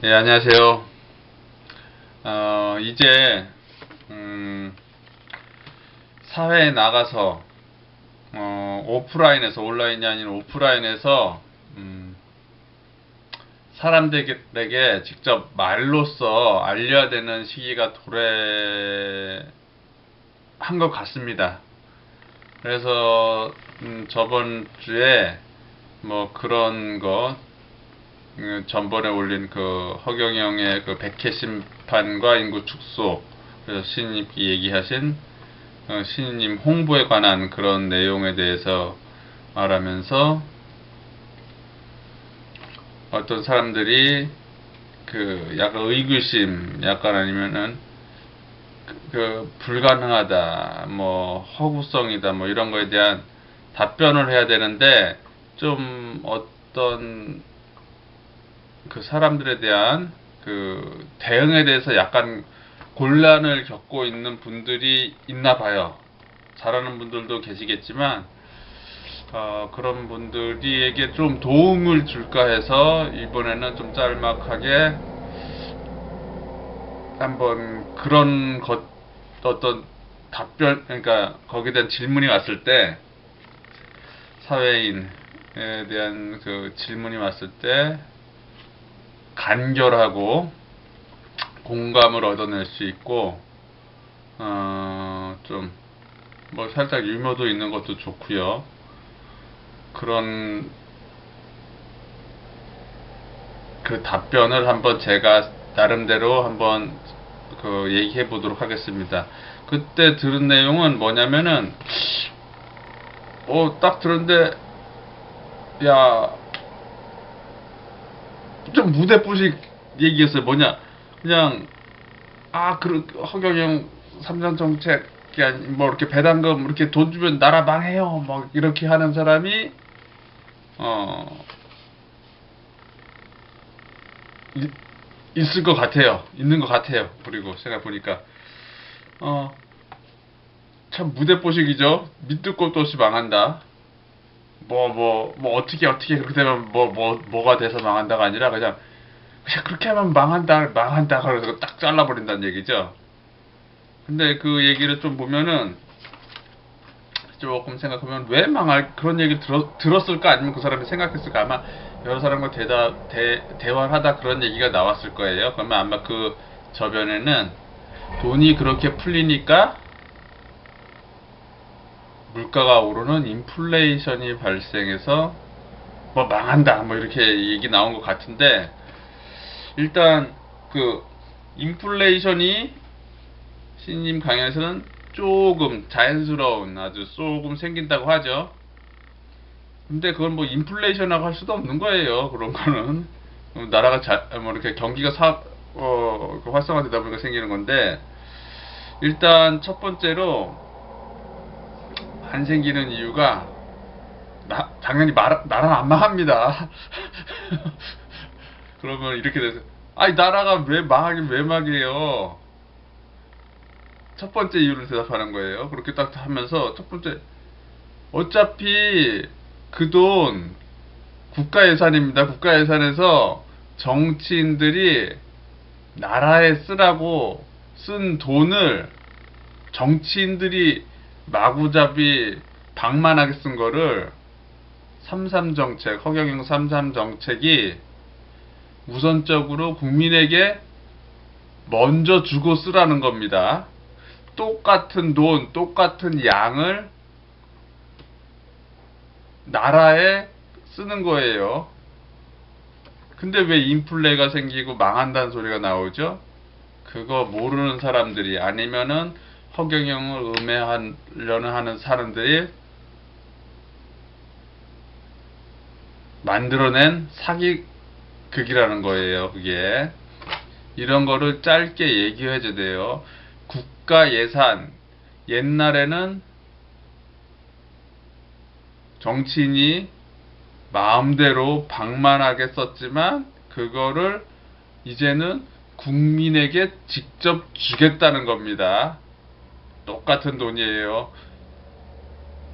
예, 안녕하세요. 이제, 사회에 나가서, 오프라인에서, 온라인이 아닌 오프라인에서, 사람들에게 직접 말로써 알려야 되는 시기가 도래한 것 같습니다. 그래서, 저번 주에, 뭐 그런 거, 전번에 올린 그 허경영의 그 백해 심판과 인구 축소, 그래서 신님이 얘기하신 신님 홍보에 관한 그런 내용에 대해서 말하면서 어떤 사람들이 그 약간 의구심, 약간 아니면은 그 불가능하다, 뭐 허구성이다, 뭐 이런 거에 대한 답변을 해야 되는데 좀 어떤 그 사람들에 대한 그 대응에 대해서 약간 곤란을 겪고 있는 분들이 있나 봐요. 잘하는 분들도 계시겠지만 그런 분들에게 좀 도움을 줄까 해서 이번에는 좀 짤막하게 한번 그런 것 어떤 답변, 그러니까 거기에 대한 질문이 왔을 때, 사회인에 대한 그 질문이 왔을 때 간결하고 공감을 얻어낼 수 있고, 좀, 뭐 살짝 유머도 있는 것도 좋고요. 그런 그 답변을 한번 제가 나름대로 한번 그 얘기해 보도록 하겠습니다. 그때 들은 내용은 뭐냐면은, 딱 들었는데, 야, 좀 무대뽀식 얘기였어요. 뭐냐, 그냥, 허경영 삼전 정책이 아니, 뭐, 이렇게 배당금, 이렇게 돈 주면 나라 망해요. 막, 이렇게 하는 사람이, 어, 이- 있을 것 같아요. 있는 것 같아요. 그리고 생각해보니까. 어, 참 무대뽀식이죠. 밑도 끝도 없이 망한다. 어떻게 그렇게 되면 뭐가 돼서 망한다가 아니라 그냥 그렇게 하면 망한다. 그래서 딱 잘라버린다는 얘기죠. 근데 그 얘기를 좀 보면은 조금 생각하면 왜 망할 그런 얘기를 들었을까 아니면 그 사람이 생각했을까 아마 여러 사람과 대화를 하다 그런 얘기가 나왔을 거예요. 그러면 아마 그 저변에는 돈이 그렇게 풀리니까 물가가 오르는 인플레이션이 발생해서 뭐 망한다 뭐 이렇게 얘기 나온 것 같은데 일단 그 인플레이션이 신님 강연에서는 조금 자연스러운 아주 조금 생긴다고 하죠. 근데 그건 뭐 인플레이션이라고 할 수도 없는 거예요. 그런 거는 나라가 뭐 이렇게 경기가 그 활성화되다 보니까 생기는 건데 일단 첫 번째로 안 생기는 이유가 당연히 나라는 안 망합니다. 그러면 이렇게 돼서 아니 나라가 왜 망하긴 왜 망해요? 첫 번째 이유를 대답하는 거예요. 그렇게 딱 하면서 첫 번째 어차피 그 돈 국가 예산입니다. 국가 예산에서 정치인들이 나라에 쓰라고 쓴 돈을 정치인들이 마구잡이 방만하게 쓴 거를 삼삼정책, 허경영 삼삼정책이 우선적으로 국민에게 먼저 주고 쓰라는 겁니다. 똑같은 돈, 똑같은 양을 나라에 쓰는 거예요. 근데 왜 인플레가 생기고 망한다는 소리가 나오죠? 그거 모르는 사람들이 아니면은 허경영을 음해하려는 하는 사람들이 만들어낸 사기극이라는 거예요. 그게 이런 거를 짧게 얘기해줘야 돼요. 국가 예산 옛날에는 정치인이 마음대로 방만하게 썼지만 그거를 이제는 국민에게 직접 주겠다는 겁니다. 똑같은 돈이에요.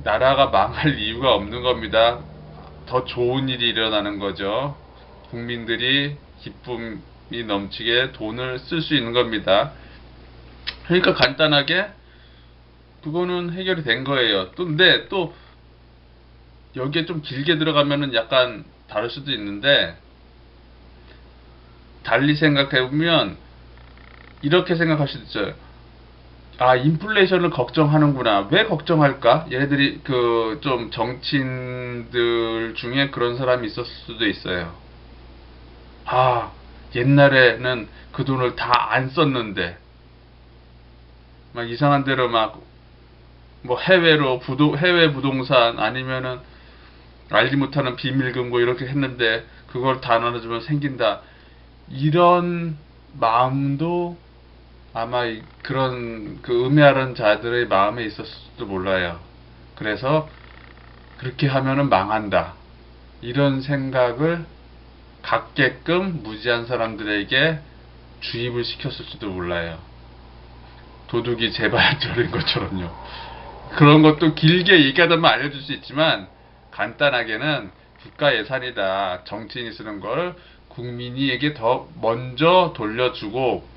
나라가 망할 이유가 없는 겁니다. 더 좋은 일이 일어나는 거죠. 국민들이 기쁨, 넘치게 돈을 쓸 수 있는 겁니다. 그러니까 간단하게 그거는 해결이 된 거예요. 또 근데 또 여기에 좀 길게 들어가면은 약간 다를 수도 있는데, 달리 생각해보면 이렇게 생각할 수도 있어요. 아, 인플레이션을 걱정하는구나. 왜 걱정할까? 얘네들이 그 좀 정치인들 중에 그런 사람이 있었을 수도 있어요. 아, 옛날에는 그 돈을 다 안 썼는데 막 이상한 데로 막 뭐 해외 부동산 아니면은 알지 못하는 비밀 금고 이렇게 했는데 그걸 다 나눠주면 생긴다. 이런 마음도 아마 그런 그 음해하는 자들의 마음에 있었을지도 몰라요. 그래서 그렇게 하면은 망한다, 이런 생각을 갖게끔 무지한 사람들에게 주입을 시켰을지도 몰라요. 도둑이 제발저린 것처럼요. 그런 것도 길게 얘기하다 보면 알려줄 수 있지만, 간단하게는 국가 예산이다, 정치인이 쓰는 걸 국민이에게 더 먼저 돌려주고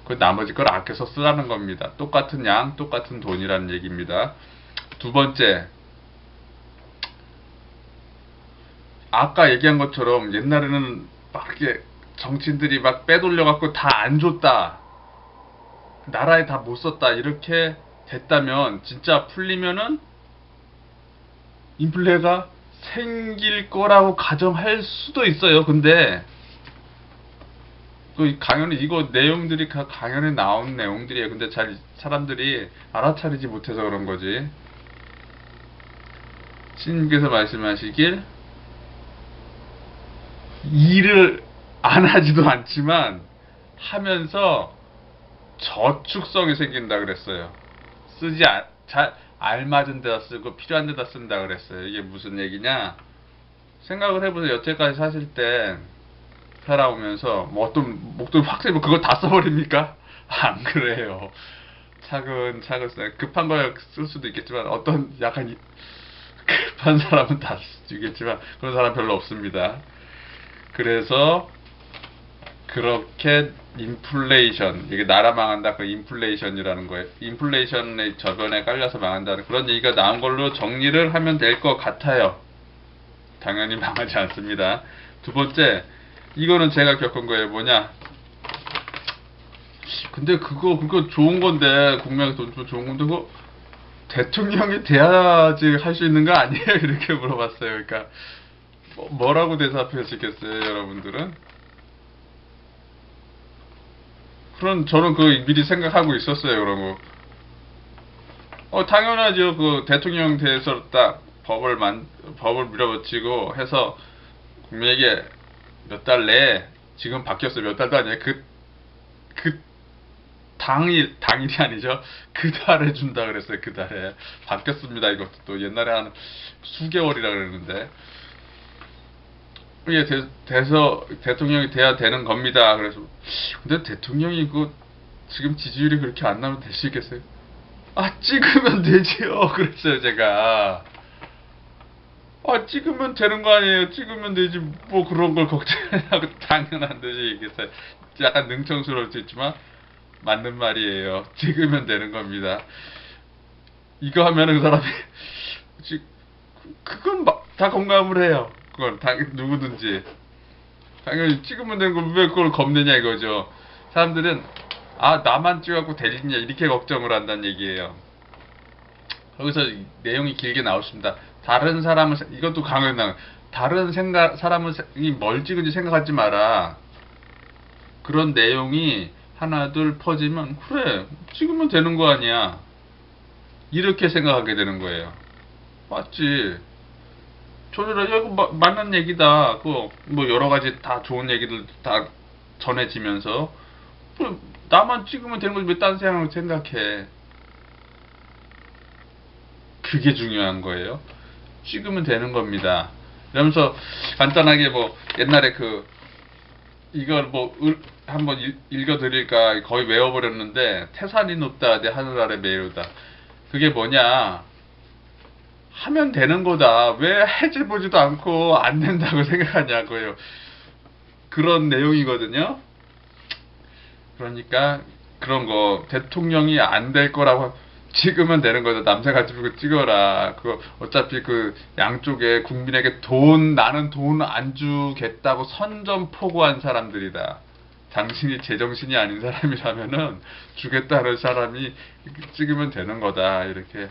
그 나머지 걸 아껴서 쓰라는 겁니다. 똑같은 양, 똑같은 돈이라는 얘기입니다. 두 번째, 아까 얘기한 것처럼 옛날에는 막 이렇게 정치인들이 막 빼돌려갖고 다 안 줬다, 나라에 다 못 썼다, 이렇게 됐다면, 진짜 풀리면은 인플레가 생길 거라고 가정할 수도 있어요. 근데 그 강연에 이거 내용들이 강연에 나온 내용들이에요. 근데 잘 사람들이 알아차리지 못해서 그런 거지. 신님께서 말씀하시길, 일을 안 하지도 않지만 하면서 저축성이 생긴다 그랬어요. 잘 알맞은 데다 쓰고 필요한 데다 쓴다 그랬어요. 이게 무슨 얘기냐? 생각을 해보세요. 여태까지 사실 때 살아오면서 뭐 어떤 목돈 확 세면 그걸 다 써버립니까? 안 그래요. 차근차근 써요. 급한 걸 쓸 수도 있겠지만, 어떤 약간 급한 사람은 다 쓰겠지만 그런 사람 별로 없습니다. 그래서 그렇게 인플레이션, 이게 나라 망한다, 그 인플레이션이라는 거예요. 인플레이션의 저변에 깔려서 망한다는 그런 얘기가 나온 걸로 정리를 하면 될 것 같아요. 당연히 망하지 않습니다. 두 번째, 이거는 제가 겪은 거예요. 뭐냐? 근데 그거 좋은 건데, 국민에게 돈 주면 좋은 건데, 그거 대통령이 돼야지 할 수 있는 거 아니에요? 이렇게 물어봤어요. 그러니까 뭐라고 대답하시겠어요, 여러분들은? 저는 그 미리 생각하고 있었어요, 그런 거. 당연하죠. 그 대통령 돼서 딱 법을 밀어붙이고 해서 국민에게 몇 달 내에, 지금 바뀌었어요. 몇 달도 아니에요. 그 당일이 아니죠. 그 달에 준다 그랬어요. 그 달에. 바뀌었습니다. 이것도 또 옛날에 한 수개월이라 그랬는데. 이게 돼서 대통령이 돼야 되는 겁니다. 그래서 근데 대통령이 지금 지지율이 그렇게 안 나면 되시겠어요? 아, 찍으면 되지요. 그랬어요, 제가. 아, 찍으면 되는 거 아니에요? 찍으면 되지, 뭐 그런 걸 걱정하고. 당연한 듯이 얘기했어요. 약간 능청스러울 수 있지만 맞는 말이에요. 찍으면 되는 겁니다. 이거 하면은 그 사람이 그건 다 공감을 해요. 그건 누구든지 당연히 찍으면 되는 걸 왜 그걸 겁내냐 이거죠. 사람들은 나만 찍어갖고 되겠냐 이렇게 걱정을 한다는 얘기예요. 거기서 내용이 길게 나오십니다. 다른 사람을, 이것도 강연당, 다른 사람이 뭘 찍은지 생각하지 마라. 그런 내용이 하나 둘 퍼지면, 그래 찍으면 되는 거 아니야, 이렇게 생각하게 되는 거예요. 맞지? 저들은 이거 맞는 얘기다. 뭐 여러 가지 다 좋은 얘기들 다 전해지면서, 나만 찍으면 되는 거지 왜 딴 사람을 생각해? 그게 중요한 거예요. 찍으면 되는 겁니다. 이러면서 간단하게 뭐 옛날에 이걸 한번 읽어드릴까 거의 외워버렸는데, 태산이 높다 내 하늘 아래 메이르다. 그게 뭐냐? 하면 되는 거다. 왜 해줘보지도 않고 안 된다고 생각하냐고요. 그런 내용이거든요. 그러니까 그런 거 대통령이 안 될 거라고 찍으면 되는 거죠. 남자 가지고 찍어라. 그거 어차피 그 양쪽에 국민에게 나는 돈 안 주겠다고 선전포고한 사람들이다. 당신이 제정신이 아닌 사람이라면은 주겠다는 사람이 찍으면 되는 거다. 이렇게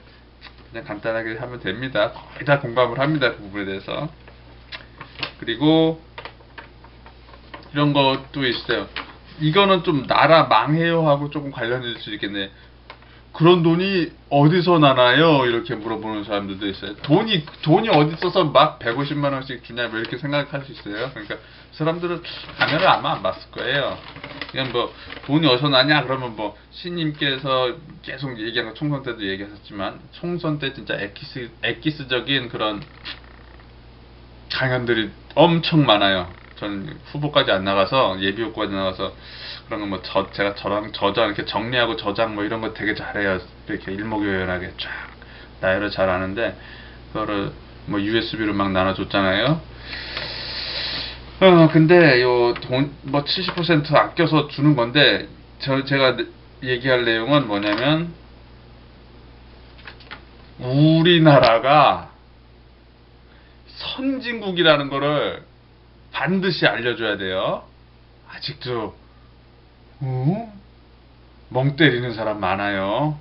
그냥 간단하게 하면 됩니다. 거의 다 공감을 합니다. 그 부분에 대해서. 그리고 이런 것도 있어요. 이거는 좀 나라 망해요 하고 조금 관련될 수 있겠네. 그런 돈이 어디서 나나요? 이렇게 물어보는 사람들도 있어요. 돈이 어디 있어서 막 150만 원씩 주냐, 뭐 이렇게 생각할 수 있어요. 그러니까 사람들은 가면을 아마 안 봤을 거예요. 그냥 뭐 돈이 어디서 나냐 그러면 뭐 신님께서 계속 얘기한 거 총선 때도 얘기하셨지만 총선 때 진짜 엑기스적인 그런 강연들이 엄청 많아요. 저는 후보까지 안 나가서 예비 후보까지 나가서 그런 거 뭐 제가 저랑 저장 이렇게 정리하고 저장 뭐 이런 거 되게 잘해요. 이렇게 일목요연하게 쫙 나열을 잘 하는데 그거를 뭐 USB로 막 나눠줬잖아요. 근데 요 돈 뭐 70% 아껴서 주는 건데 제가 얘기할 내용은 뭐냐면 우리나라가 선진국이라는 거를 반드시 알려줘야 돼요. 아직도 멍 때리는 사람 많아요.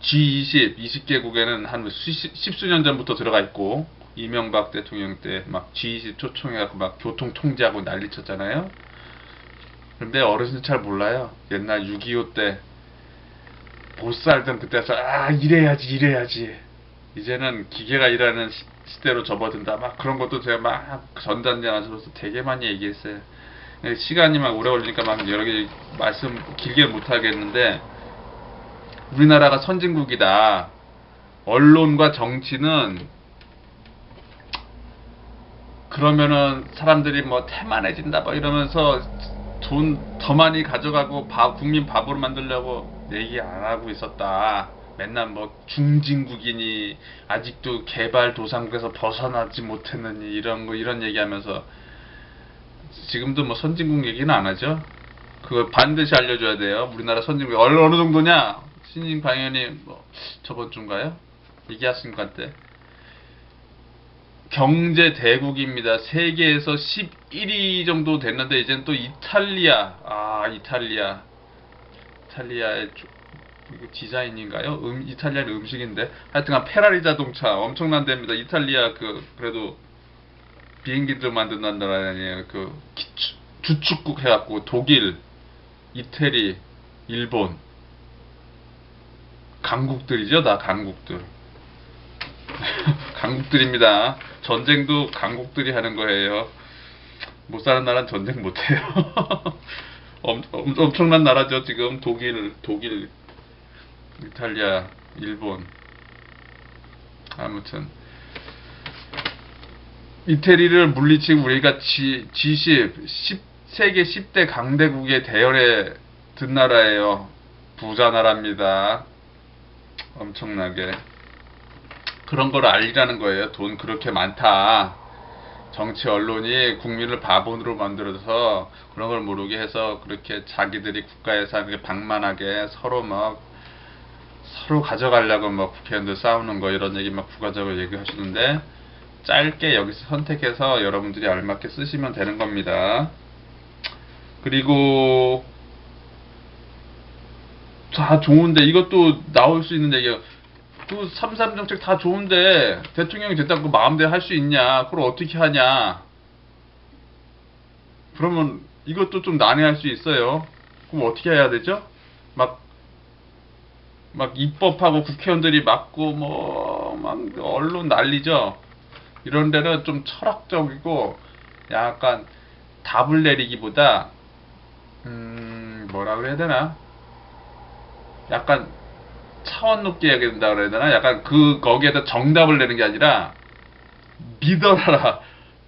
G20, 20개국에는 한 십수년 전부터 들어가 있고 이명박 대통령 때 막 G20 초청해갖고 막 교통 통제하고 난리 쳤잖아요. 그런데 어르신들 잘 몰라요. 옛날 6.25 때 못 살던 그때서 이래야지 이제는 기계가 일하는 시대로 접어든다 막 그런 것도 제가 막 전단지나서로서 되게 많이 얘기했어요. 시간이 막 오래 걸리니까 막 여러 개 말씀 길게 못 하겠는데 우리나라가 선진국이다. 언론과 정치는 그러면은 사람들이 뭐 태만해진다 뭐 이러면서 돈 더 많이 가져가고 국민 바보로 만들려고 얘기 안 하고 있었다. 맨날 뭐 중진국이니 아직도 개발도상국에서 벗어나지 못했느니 이런 얘기하면서 지금도 뭐 선진국 얘기는 안 하죠. 그걸 반드시 알려줘야 돼요. 우리나라 선진국이 어느 정도냐? 신임 방연이 뭐 저번 주인가요? 얘기하신 것 같아. 경제 대국입니다. 세계에서 11위 정도 됐는데 이제는 또 이탈리아의 디자인인가요? 이탈리아는 음식인데 하여튼간 페라리 자동차 엄청난 데입니다. 이탈리아 그래도 비행기도 만든다는 나라 아니에요. 주축국 해갖고 독일, 이태리, 일본 강국들이죠. 다 강국들. 강국들입니다. 전쟁도 강국들이 하는 거예요. 못 사는 나라는 전쟁 못 해요. 엄청난 나라죠. 지금 독일, 이탈리아, 일본. 아무튼 이태리를 물리치고 우리가 G10 세계 10대 강대국의 대열에 든 나라예요. 부자 나라입니다. 엄청나게. 그런 걸 알리라는 거예요. 돈 그렇게 많다. 정치 언론이 국민을 바본으로 만들어서 그런 걸 모르게 해서 그렇게 자기들이 국가에서 그렇게 방만하게 서로 가져가려고 막 국회의원들 싸우는 거 이런 얘기 막 부가적으로 얘기하시는데 짧게 여기서 선택해서 여러분들이 알맞게 쓰시면 되는 겁니다. 그리고 다 좋은데 이것도 나올 수 있는 얘기예요. 3.3 정책 다 좋은데 대통령이 됐다고 마음대로 할 수 있냐? 그걸 어떻게 하냐? 그러면 이것도 좀 난해할 수 있어요. 그럼 어떻게 해야 되죠? 막 입법하고 국회의원들이 막고 막 언론 난리죠. 이런 데는 좀 철학적이고 약간 답을 내리기보다 뭐라 그래야 되나? 약간 차원 높게 해야 된다 그래야 되나? 약간 거기에다 정답을 내는 게 아니라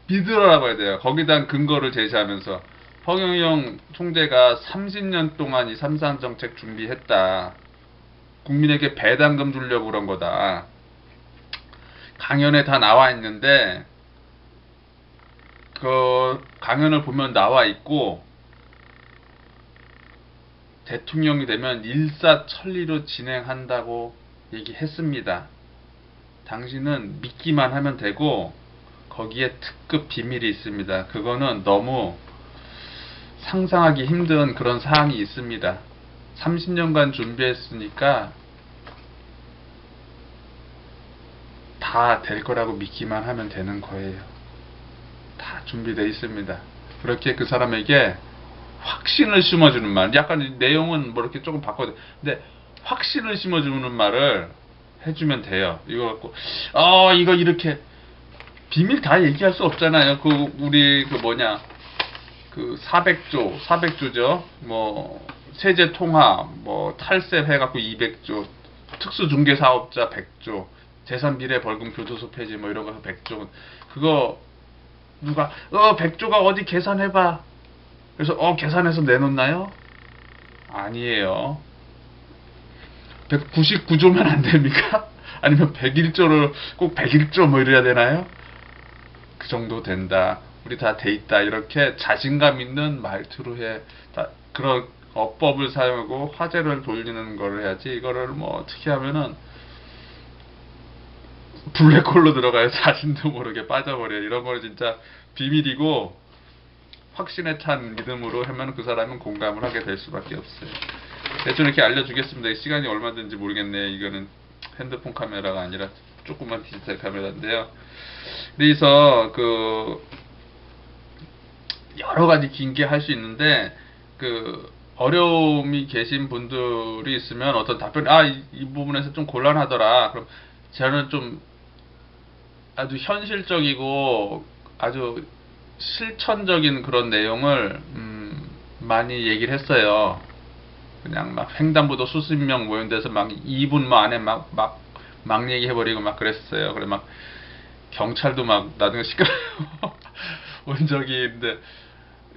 믿어라라고 해야 돼요. 거기다 근거를 제시하면서 허경영 총재가 30년 동안 이 3.3 정책 준비했다. 국민에게 배당금 주려고 그런 거다. 강연에 다 나와 있는데 그 강연을 보면 나와 있고 대통령이 되면 일사천리로 진행한다고 얘기했습니다. 당신은 믿기만 하면 되고 거기에 특급 비밀이 있습니다. 그거는 너무 상상하기 힘든 그런 사항이 있습니다. 30년간 준비했으니까 다 될 거라고 믿기만 하면 되는 거예요. 다 준비되어 있습니다. 그렇게 그 사람에게 확신을 심어주는 말, 약간 내용은 뭐 이렇게 조금 바꿔도, 근데 확신을 심어주는 말을 해주면 돼요. 이거 갖고 이거 이렇게 비밀 다 얘기할 수 없잖아요. 우리 그 400조죠. 뭐 세제 통합, 뭐 탈세 해갖고 200조, 특수중개사업자 100조, 재산 비례 벌금 교도소 폐지 뭐 이런 거 100조. 그거 누가 100조가 어디 계산해봐. 그래서 계산해서 내놓나요? 아니에요. 199조면 안 됩니까? 아니면 101조를 꼭 101조 뭐 이래야 되나요? 그 정도 된다. 우리 다 돼 있다. 이렇게 자신감 있는 말투로 해. 그런 어법을 사용하고 화제를 돌리는 걸 해야지. 이거를 뭐 어떻게 하면은 블랙홀로 들어가요. 자신도 모르게 빠져버려요. 이런 거는 진짜 비밀이고 확신에 찬 믿음으로 하면 그 사람은 공감을 하게 될 수밖에 없어요. 대충 이렇게 알려주겠습니다. 시간이 얼마든지 모르겠네. 이거는 핸드폰 카메라가 아니라 조그만 디지털 카메라인데요. 그래서 여러 가지 긴 게 할 수 있는데 어려움이 계신 분들이 있으면 어떤 답변 이 부분에서 좀 곤란하더라. 그럼 저는 좀 아주 현실적이고 아주 실천적인 그런 내용을 많이 얘기를 했어요. 그냥 막 횡단보도 수십 명 모인 데서 막 2분 안에 막 얘기해버리고 막 그랬어요. 그래 막 경찰도 막 나중에 시끄러워 온 적이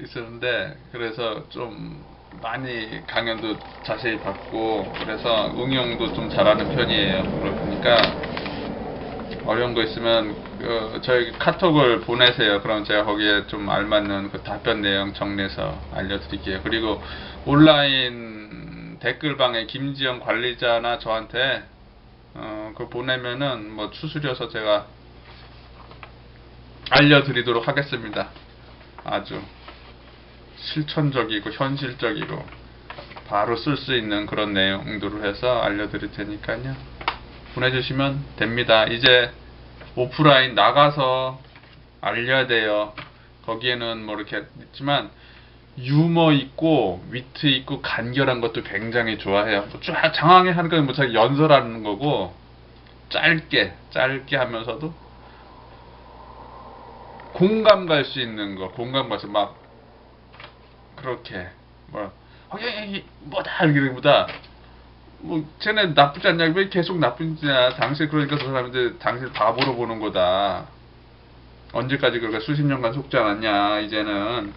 있었는데, 그래서 좀 많이 강연도 자세히 받고 그래서 응용도 좀 잘하는 편이에요. 그러니까 어려운 거 있으면 저희 카톡을 보내세요. 그럼 제가 거기에 좀 알맞는 그 답변 내용 정리해서 알려드릴게요. 그리고 온라인 댓글방에 김지영 관리자나 저한테 그거 보내면은 뭐 추스려서 제가 알려드리도록 하겠습니다. 아주 실천적이고 현실적이고 바로 쓸 수 있는 그런 내용들을 해서 알려드릴 테니까요. 보내주시면 됩니다. 이제 오프라인 나가서 알려야 돼요. 거기에는 뭐 이렇게 있지만 유머 있고 위트 있고 간결한 것도 굉장히 좋아해요. 쫙 장황하게 하는 건 뭐 자기 연설하는 거고, 짧게 하면서도 공감 갈 수 있는 거, 공감 가서 막 그렇게 뭐다 이러기보다 쟤네 나쁘지 않냐, 왜 계속 나쁘냐, 당신 그러니까 저 사람들 당신 바보로 보는 거다. 언제까지 그렇게 수십 년간 속지 않았냐. 이제는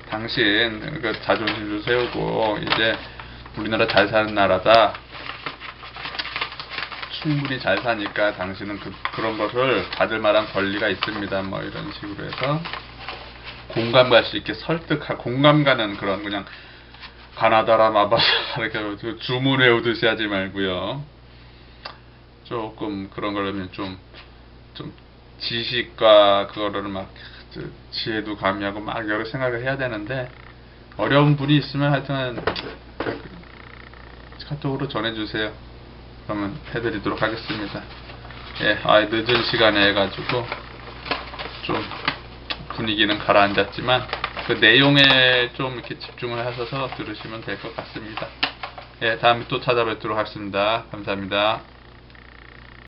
당신 자존심도 세우고 이제 우리나라 잘 사는 나라다. 충분히 잘 사니까 당신은 그런 것을 받을 만한 권리가 있습니다. 뭐 이런 식으로 해서 공감 갈 수 있게 설득하고, 공감 가는 그런 그냥 가나다라 마바사 이렇게 주문 외우듯이 하지 말고요. 조금 그런 거라면 좀 지식과 그거를 막 지혜도 가미하고 막 여러 생각을 해야 되는데, 어려운 분이 있으면 하여튼 카톡으로 전해주세요. 그러면 해드리도록 하겠습니다. 예, 늦은 시간에 해가지고 좀 분위기는 가라앉았지만 그 내용에 좀 이렇게 집중을 하셔서 들으시면 될 것 같습니다. 예, 다음에 또 찾아뵙도록 하겠습니다. 감사합니다.